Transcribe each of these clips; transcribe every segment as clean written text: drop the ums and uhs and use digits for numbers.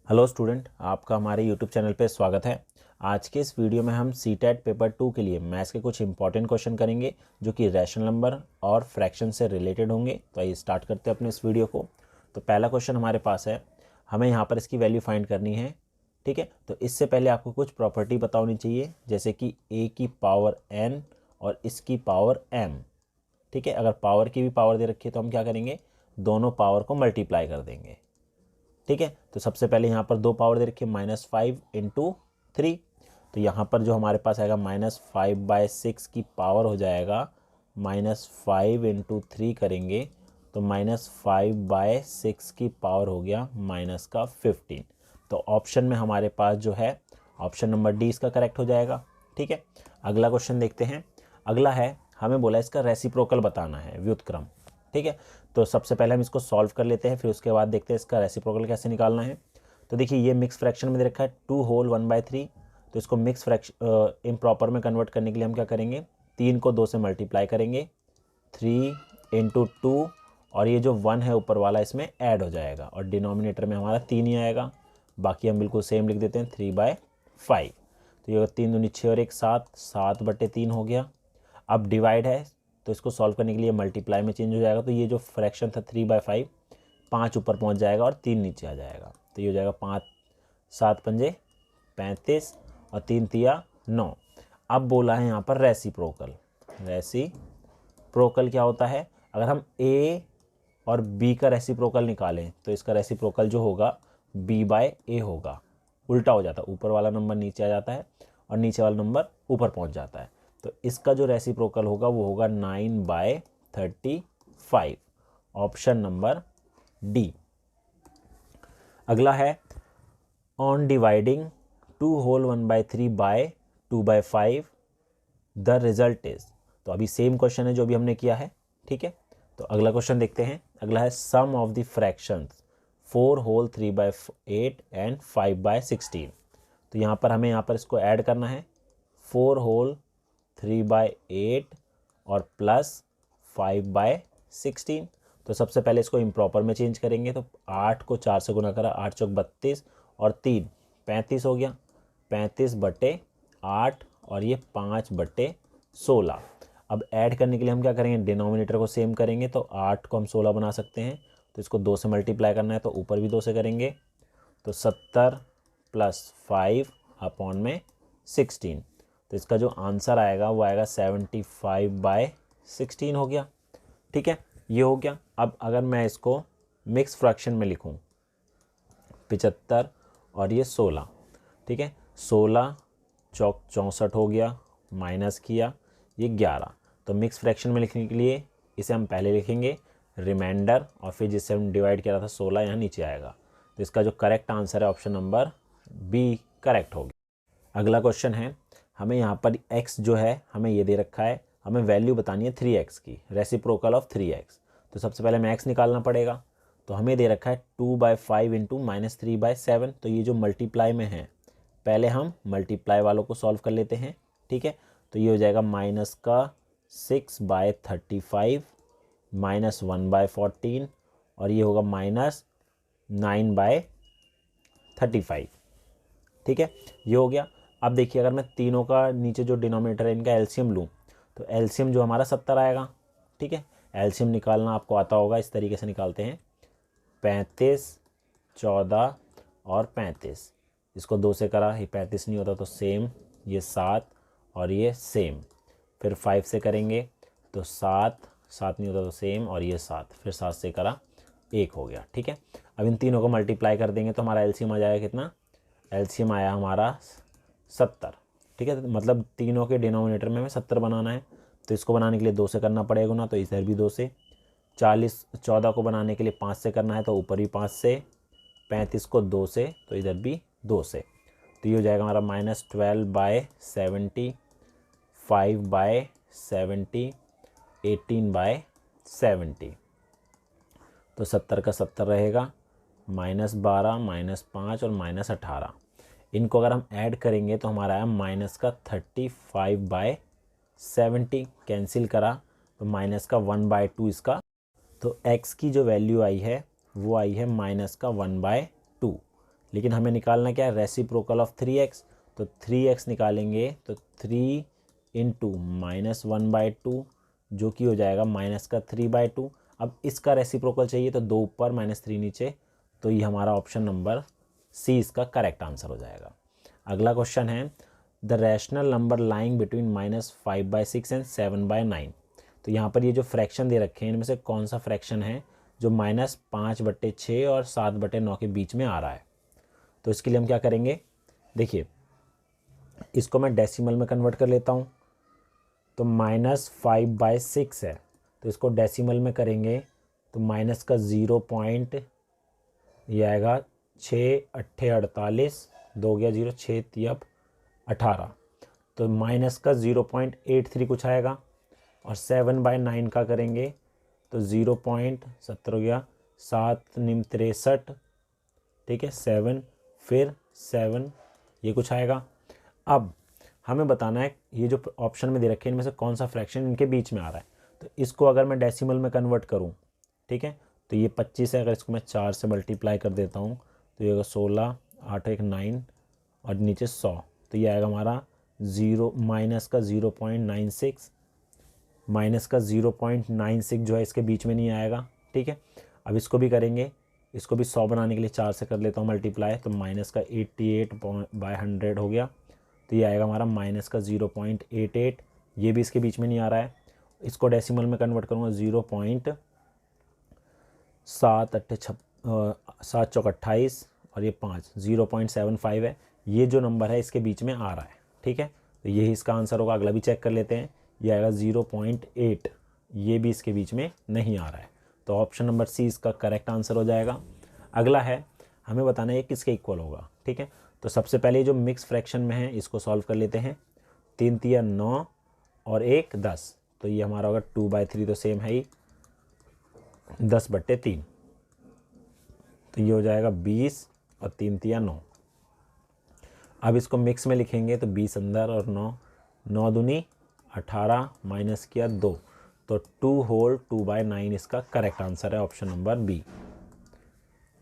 Hello student, आपका हमारे YouTube channel पे स्वागत है। आज के इस वीडियो में हम सीटेट पेपर 2 के लिए मैथ्स के कुछ इंपॉर्टेंट क्वेश्चन करेंगे जो कि रैशनल नंबर और फ्रैक्शन से रिलेटेड होंगे। तो आइए स्टार्ट करते हैं अपने इस वीडियो को। तो पहला क्वेश्चन हमारे पास है, हमें यहाँ पर इसकी वैल्यू फाइंड करनी है। ठीक है, तो इससे पहले आपको कुछ प्रॉपर्टी पता होनी चाहिए, जैसे कि a की पावर n और इसकी पावर m। ठीक है, अगर पावर की भी पावर दे रखी है तो हम क्या करेंगे, दोनों पावर को मल्टीप्लाई कर देंगे। ठीक है, तो सबसे पहले यहाँ पर दो पावर दे रखी है, -5 × 3। तो यहाँ पर जो हमारे पास आएगा -5/6 की पावर हो जाएगा -5 × 3 करेंगे तो -5/6 की पावर हो गया -15। तो ऑप्शन में हमारे पास जो है ऑप्शन नंबर डी इसका करेक्ट हो जाएगा। ठीक है, अगला क्वेश्चन देखते हैं। अगला है, हमें बोला इसका रेसिप्रोकल बताना है, व्युत्क्रम। ठीक है, तो सबसे पहले हम इसको सॉल्व कर लेते हैं, फिर उसके बाद देखते हैं इसका रेसिप्रोकल कैसे निकालना है। तो देखिए, ये मिक्स फ्रैक्शन में दे रखा है 2 होल 1/3। तो इसको मिक्स फ्रैक्शन इम्प्रॉपर में कन्वर्ट करने के लिए हम क्या करेंगे, 3 को 2 से मल्टीप्लाई करेंगे, 3 × 2, और ये जो 1 है ऊपर वाला इसमें ऐड हो जाएगा और डिनोमिनेटर में हमारा 3 ही आएगा। बाकी हम बिल्कुल सेम लिख देते हैं, 3/5। तो ये 3 दूनी 6 और 1 7, 7/3 हो गया। अब डिवाइड है तो इसको सॉल्व करने के लिए मल्टीप्लाई में चेंज हो जाएगा। तो ये जो फ्रैक्शन था 3/5, 5 ऊपर पहुंच जाएगा और 3 नीचे आ जाएगा। तो ये हो जाएगा 5 7 पंजे 35 और 3 तिया 9। अब बोला है यहाँ पर रेसिप्रोकल। रेसिप्रोकल क्या होता है, अगर हम a और b का रेसिप्रोकल निकालें तो इसका रेसिप्रोकल जो होगा b/a होगा। उल्टा हो जाता है, ऊपर वाला नंबर नीचे आ जाता है और नीचे वाला नंबर ऊपर पहुंच जाता है। तो इसका जो रेसिप्रोकल होगा वो होगा 9/35, ऑप्शन नंबर डी। अगला है, on dividing 2 whole 1/3 by 2/5 the result is. तो अभी सेम क्वेश्चन है जो अभी हमने किया है। ठीक है, तो अगला क्वेश्चन देखते हैं। अगला है, sum of the fractions 4 whole 3/8 and 5/16। तो यहाँ पर हमें इसको ऐड करना है, 4 होल 3/8 और प्लस 5/16। तो सबसे पहले इसको इम्प्रॉपर में चेंज करेंगे, तो 8 को 4 से गुना करा, 8 चौक 32 और 3 35 हो गया, 35/8 और ये 5/16। अब ऐड करने के लिए हम क्या करेंगे, डिनोमिनेटर को सेम करेंगे। तो 8 को हम 16 बना सकते हैं, तो इसको 2 से मल्टीप्लाई करना है तो ऊपर भी 2 से करेंगे। तो 70 + 5/16। तो इसका जो आंसर आएगा वो आएगा 75/16 हो गया। ठीक है, ये हो गया। अब अगर मैं इसको मिक्स फ्रैक्शन में लिखूं, 75 और ये 16। ठीक है, 16 चौक 64 हो गया, माइनस किया ये 11। तो मिक्स फ्रैक्शन में लिखने के लिए इसे हम पहले लिखेंगे रिमाइंडर, और फिर जिससे हम डिवाइड किया था 16 यहाँ नीचे आएगा। तो इसका जो करेक्ट आंसर है ऑप्शन नंबर बी करेक्ट होगा। अगला क्वेश्चन है, हमें यहाँ पर x जो है हमें ये दे रखा है, हमें वैल्यू बतानी है 3x की, रेसिप्रोकल ऑफ 3x। तो सबसे पहले हमें x निकालना पड़ेगा। तो हमें दे रखा है 2/5 × -3/7। तो ये जो मल्टीप्लाई में है, पहले हम मल्टीप्लाई वालों को सॉल्व कर लेते हैं। ठीक है, तो ये हो जाएगा -6/35 -1/14 और ये होगा -9/35। ठीक है, ये हो गया। अब देखिए, अगर मैं तीनों का नीचे जो डिनोमिनेटर है इनका एलसीएम लूँ तो एलसीएम जो हमारा 70 आएगा। ठीक है, एलसीएम निकालना आपको आता होगा, इस तरीके से निकालते हैं, 35 14 और 35। इसको 2 से करा, ये 35 नहीं होता तो सेम, ये 7 और ये सेम। फिर 5 से करेंगे तो 7 7 नहीं होता तो सेम, और ये 7, फिर 7 से करा 1 हो गया। ठीक है, अब इन तीनों को मल्टीप्लाई कर देंगे तो हमारा एलसीएम आ जाएगा कितना, एलसीएम आया हमारा 70। ठीक है, मतलब तीनों के डिनोमिनेटर में हमें 70 बनाना है। तो इसको बनाने के लिए 2 से करना पड़ेगा ना, तो इधर भी 2 से, 14 को बनाने के लिए 5 से करना है तो ऊपर भी 5 से, 35 को 2 से तो इधर भी 2 से। तो ये हो जाएगा हमारा -12/70, 5/70, 18/70। तो 70 का 70 रहेगा, -12 -5 और -18। इनको अगर हम ऐड करेंगे तो हमारा आया -35/70। कैंसिल करा तो -1/2 इसका। तो x की जो वैल्यू आई है वो आई है -1/2। लेकिन हमें निकालना क्या है, रेसिप्रोकल ऑफ 3x। तो 3x निकालेंगे तो 3 इंटू -1/2 जो कि हो जाएगा -3/2। अब इसका रेसिप्रोकल चाहिए तो 2 ऊपर -3 नीचे, तो ये हमारा ऑप्शन नंबर सी इसका करेक्ट आंसर हो जाएगा। अगला क्वेश्चन है the rational number lying between -5/6 and 7/9। तो यहाँ पर ये जो फ्रैक्शन दे रखे हैं इनमें से कौन सा फ्रैक्शन है जो -5/6 और 7/9 के बीच में आ रहा है। तो इसके लिए हम क्या करेंगे, देखिए इसको मैं डेसिमल में कन्वर्ट कर लेता हूँ। तो -5/6 है, तो इसको डेसिमल में करेंगे तो माइनस का 0 पॉइंट ये आएगा 6 अट्ठे 48, 2 गया 0, 6 तियप 18, तो माइनस का 0.83 कुछ आएगा। और 7/9 का करेंगे तो 0.70 हो गया, 7 निम 63, ठीक है 7 फिर 7 ये कुछ आएगा। अब हमें बताना है ये जो ऑप्शन में दे रखे हैं इनमें से कौन सा फ्रैक्शन इनके बीच में आ रहा है। तो इसको अगर मैं डेसिमल में कन्वर्ट करूं, ठीक है, तो ये 25 है, अगर इसको मैं 4 से मल्टीप्लाई कर देता हूं तो ये होगा 16, 8 1 9 और नीचे 100, तो ये आएगा हमारा माइनस का 0.96, माइनस का 0.96 जो है इसके बीच में नहीं आएगा, ठीक है। अब इसको भी करेंगे, इसको भी 100 बनाने के लिए 4 से कर लेता हूँ मल्टीप्लाई, तो माइनस का 88/100 हो गया, तो ये आएगा हमारा माइनस का 0.88, ये भी इसके बीच में नहीं आ रहा है। इसको डेसिमल में कन्वर्ट करूँगा 7 चौक 28 और ये 5 0.75 है, ये जो नंबर है इसके बीच में आ रहा है, ठीक है। तो यही इसका आंसर होगा। अगला भी चेक कर लेते हैं, ये आएगा 0.8, ये भी इसके बीच में नहीं आ रहा है, तो ऑप्शन नंबर सी इसका करेक्ट आंसर हो जाएगा। अगला है हमें बताना है किसके इक्वल होगा, ठीक है। तो सबसे पहले जो मिक्स फ्रैक्शन में है इसको सॉल्व कर लेते हैं। 3 तिया 9 और 1 10, तो ये हमारा होगा 2/3, तो सेम है ही 10/3, तो ये हो जाएगा 20 और 3 तिया 9। अब इसको मिक्स में लिखेंगे तो 20 अंदर और 9, 9 दूनी 18 माइनस किया 2, तो 2 होल 2/9 इसका करेक्ट आंसर है, ऑप्शन नंबर बी।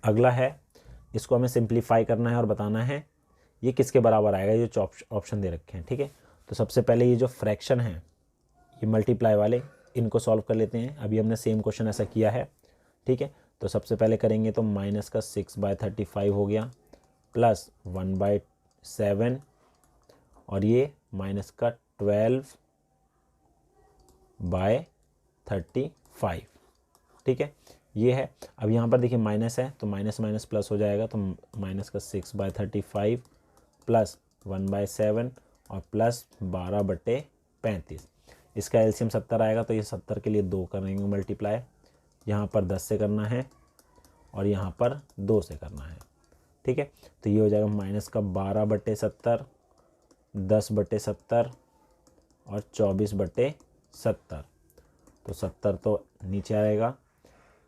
अगला है इसको हमें सिंप्लीफाई करना है और बताना है ये किसके बराबर आएगा, ये जो ऑप्शन दे रखे हैं, ठीक है। तो सबसे पहले ये जो फ्रैक्शन है ये मल्टीप्लाई वाले इनको सॉल्व कर लेते हैं। अभी हमने सेम क्वेश्चन ऐसा किया है, ठीक है। तो सबसे पहले करेंगे तो माइनस का 6/35 हो गया प्लस 1/7 और ये माइनस का 12/35, ठीक है, ये है। अब यहाँ पर देखिए माइनस है तो माइनस माइनस प्लस हो जाएगा, तो माइनस का 6/35 प्लस 1/7 और प्लस 12/35, इसका एलसीएम 70 आएगा, तो ये 70 के लिए 2 करेंगे मल्टीप्लाई, यहाँ पर 10 से करना है और यहाँ पर 2 से करना है, ठीक है। तो ये हो जाएगा माइनस का 12/70, 10/70 और 24/70, तो 70 तो नीचे आएगा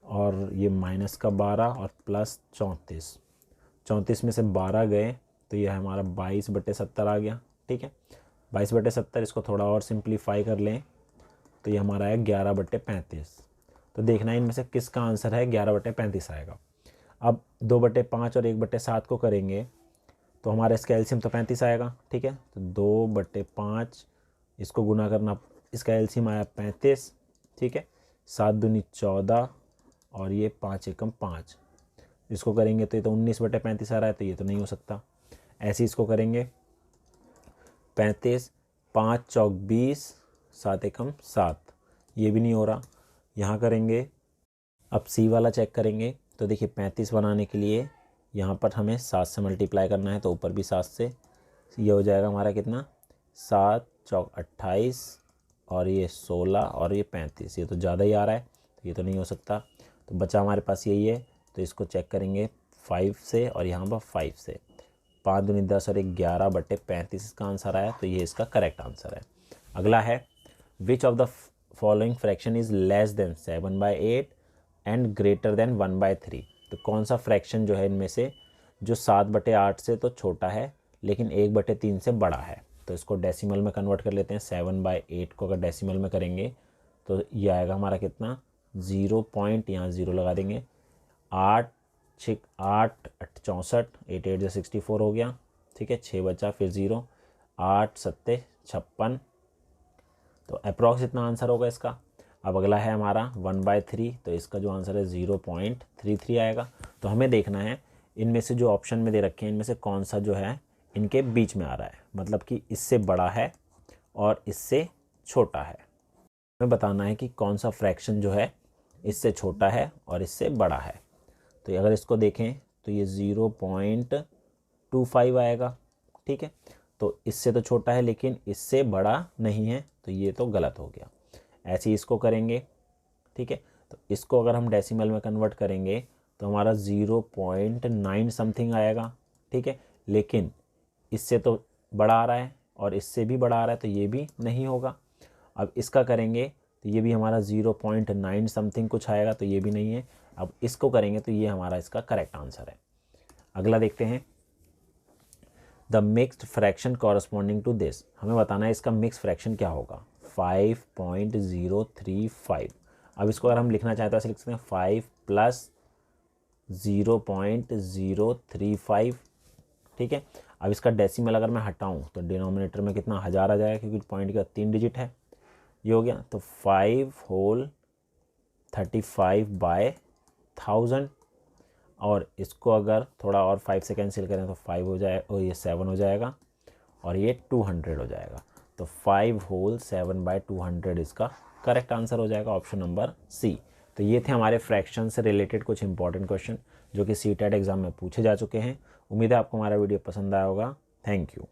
और ये माइनस का 12 और प्लस 34, 34 में से 12 गए तो ये हमारा 22/70 आ गया, ठीक है। 22/70 इसको थोड़ा और सिंप्लीफाई कर लें तो ये हमारा है 11/35। तो देखना है इनमें से किसका आंसर है 11/35 आएगा। अब 2/5 और 1/7 को करेंगे तो हमारा इसका एलसीएम तो 35 आएगा, ठीक है। तो 2/5 इसको गुना करना, इसका एलसीएम आया 35, ठीक है। 7 दूनी 14 और ये 5 एकम 5, इसको करेंगे तो ये तो 19/35 आ रहा है, तो ये तो नहीं हो सकता। ऐसे इसको करेंगे 35, 5 चौक 20, 7 एकम 7, ये भी नहीं हो रहा। यहाँ करेंगे, अब सी वाला चेक करेंगे तो देखिए 35 बनाने के लिए यहाँ पर हमें 7 से मल्टीप्लाई करना है, तो ऊपर भी 7 से, ये हो जाएगा हमारा कितना 7 चौक 28 और ये 16 और ये 35, ये तो ज़्यादा ही आ रहा है, तो ये तो नहीं हो सकता। तो बचा हमारे पास यही है, तो इसको चेक करेंगे 5 से और यहाँ पर 5 से, 5 दूनी 10 और 11/35 इसका आंसर आया, तो ये इसका करेक्ट आंसर है। अगला है which of the following fraction is less than 7/8 and greater than 1/3। तो कौन सा फ्रैक्शन जो है इनमें से जो 7/8 से तो छोटा है लेकिन 1/3 से बड़ा है। तो इसको डेसिमल में कन्वर्ट कर लेते हैं। 7/8 को अगर डेसिमल में करेंगे तो ये आएगा हमारा कितना 0 पॉइंट, यहाँ 0 लगा देंगे, 8 8 8 64, 8 8 64 हो गया, ठीक है। 6 बचा, फिर 0, 8 7 56, तो अप्रॉक्स इतना आंसर होगा इसका। अब अगला है हमारा 1/3, तो इसका जो आंसर है 0.33 आएगा। तो हमें देखना है इनमें से जो ऑप्शन में दे रखे हैं इनमें से कौन सा जो है इनके बीच में आ रहा है, मतलब कि इससे बड़ा है और इससे छोटा है। हमें बताना है कि कौन सा फ्रैक्शन जो है इससे छोटा है और इससे बड़ा है। तो अगर इसको देखें तो ये 0.25 आएगा, ठीक है। तो इससे तो छोटा है लेकिन इससे बड़ा नहीं है, तो ये तो गलत हो गया। ऐसे ही इसको करेंगे, ठीक है। तो इसको अगर हम डेसिमल में कन्वर्ट करेंगे तो हमारा 0.9 समथिंग आएगा, ठीक है। लेकिन इससे तो बड़ा आ रहा है और इससे भी बड़ा आ रहा है, तो ये भी नहीं होगा। अब इसका करेंगे तो ये भी हमारा 0.9 समथिंग कुछ आएगा, तो ये भी नहीं है। अब इसको करेंगे तो ये हमारा इसका करेक्ट आंसर है। अगला देखते हैं, the mixed fraction corresponding to this. हमें बताना है इसका मिक्स फ्रैक्शन क्या होगा, 5.035। अब इसको अगर हम लिखना चाहते हैं तो ऐसे लिख सकते हैं 5 + 0.035, ठीक है। अब इसका डेसिमल अगर मैं हटाऊं तो डिनोमिनेटर में कितना 1000 आ जाएगा, क्योंकि पॉइंट का 3 डिजिट है। ये हो गया, तो 5 होल 35/1000, और इसको अगर थोड़ा और 5 से कैंसिल करें तो 5 हो जाए और ये 7 हो जाएगा और ये 200 हो जाएगा। तो 5 होल 7/200 इसका करेक्ट आंसर हो जाएगा, ऑप्शन नंबर सी। तो ये थे हमारे फ्रैक्शन से रिलेटेड कुछ इंपॉर्टेंट क्वेश्चन जो कि सीटेट एग्जाम में पूछे जा चुके हैं। उम्मीद है आपको हमारा वीडियो पसंद आया होगा। Thank you.